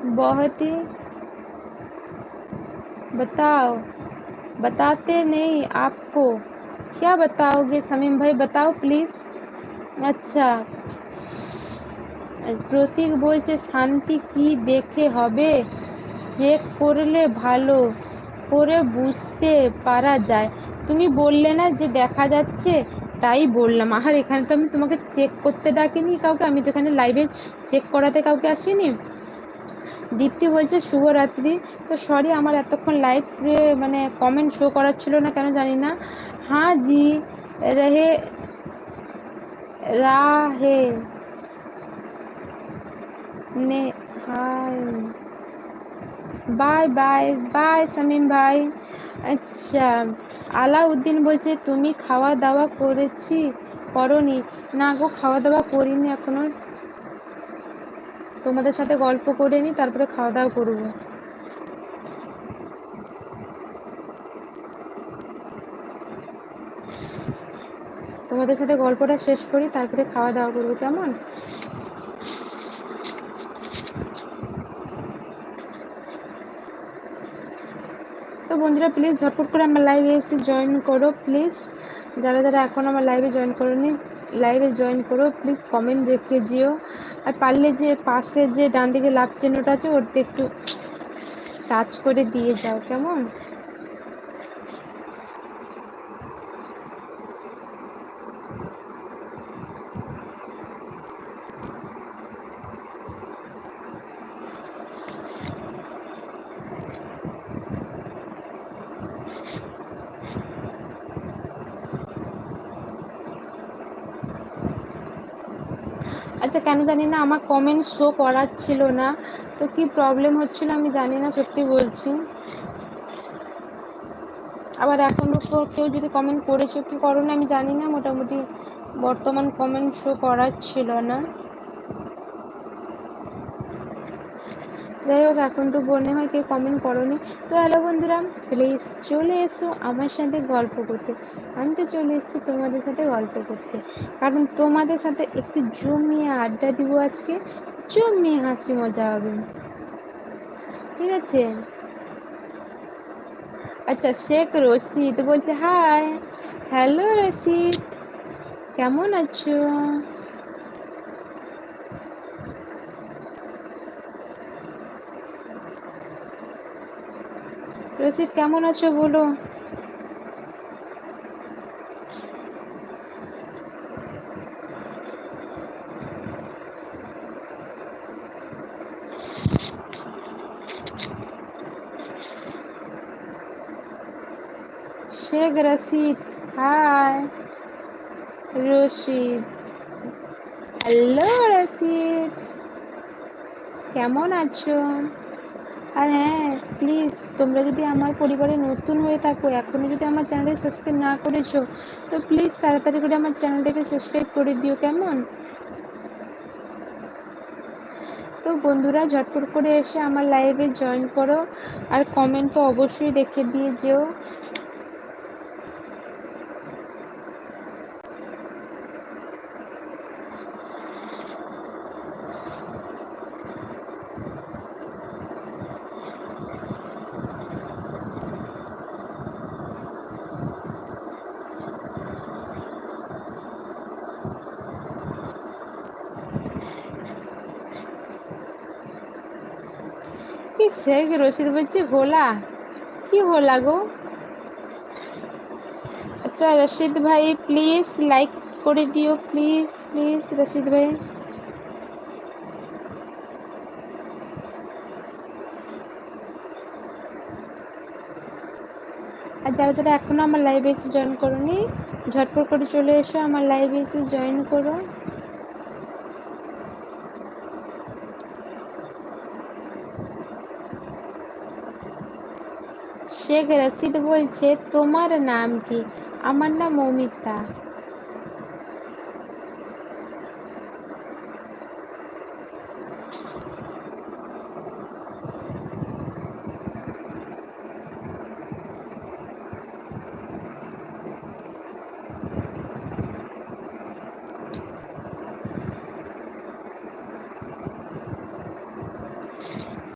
बहुत ही बताओ, बताते नहीं आपको, क्या बताओगे समीम भाई, बताओ प्लीज। अच्छा, প্রতীক বলছে শান্তি কি দেখে হবে, চেক করলে ভালো করে বুঝতে পারা যায়। তুমি বললে না যে দেখা যাচ্ছে, তাই বললাম। আর এখানে তো আমি তোমাকে চেক করতে ডাকিনি কাউকে, আমি তো এখানে লাইভে চেক করাতে কাউকে আসিনি। দীপ্তি বলছে শুভরাত্রি। তো সরি, আমার এতক্ষণ লাইভ মানে কমেন্ট শো করাচ্ছিল না কেন জানি না। হ্যাঁ জি, রহে রাহে ने हाय, বাই বাই বাই শামীম ভাই। আচ্ছা, আলাউদ্দিন বলছে তুমি খাওয়া দাওয়া করেছি, করনি? না গো, খাওয়া দাওয়া করিনি এখনো, তোমাদের সাথে গল্প করে নি তারপরে খাওয়া দাওয়া করবো। তোমাদের সাথে গল্পটা শেষ করি তারপরে খাওয়া দাওয়া করবো, কেমন? তো বন্ধুরা প্লিজ ঝটপট করে আমার লাইভে এসে জয়েন করো প্লিজ। যারা যারা এখন আমার লাইভে জয়েন করোনি, লাইভে জয়েন করো প্লিজ, কমেন্ট রেখে যেও। আর পারলে যে পাশে যে ডান দিকে লাভ চিহ্নটা আছে ওতে একটু টাচ করে দিয়ে যাও, কেমন? আচ্ছা, কেন জানি না আমার কমেন্ট শো করাচ্ছিল না, তো কি প্রবলেম হচ্ছিল আমি জানি না, সত্যি বলছি। আবার এখনো কেউ যদি কমেন্ট করেছো কি করো না আমি জানি না, মোটামুটি বর্তমান কমেন্ট শো করাচ্ছিল না। যাই হোক, এখন তো মনে হয় কেউ কমেন্ট করোনি। তো হ্যালো বন্ধুরা, প্লিজ চলে এসো আমার সাথে গল্প করতে। আমি তো চলে এসেছি তোমাদের সাথে গল্প করতে, কারণ তোমাদের সাথে একটু জমিয়ে আড্ডা দিব আজকে, জমিয়ে হাসি মজা হবে, ঠিক আছে? আচ্ছা, শেখ রশিদ বলছে হাই। হ্যালো রশিদ, কেমন আছো? রশিদ কেমন আছো বলো। শেখ রশিদ হাই। রশিদ, হ্যালো রশিদ, কেমন আছো? আর হ্যাঁ, প্লিজ তোমরা যদি আমার পরিবারে নতুন হয়ে থাকো, এখনো যদি আমার চ্যানেলটা সাবস্ক্রাইব না করেছো, তো প্লিজ তাড়াতাড়ি করে আমার চ্যানেলটাকে সাবস্ক্রাইব করে দিও, কেমন? তো বন্ধুরা ঝটপট করে এসে আমার লাইভে জয়েন করো, আর কমেন্ট তো অবশ্যই রেখে দিয়ে যেও। কি শেখ রশিদ বলছি হোলা, কি হোলা গো? আচ্ছা রশিদ ভাই প্লিজ লাইক করে দিও, প্লিজ প্লিজ রশিদ ভাই। আর যারা যারা এখনো আমার লাইভে এসে জয়েন করোনি, ঝটপট করে চলে এসো আমার লাইভে এসে জয়েন করো। শেখ রশিদ বলছে তোমার নাম কি? আমার নাম মৌমিতা।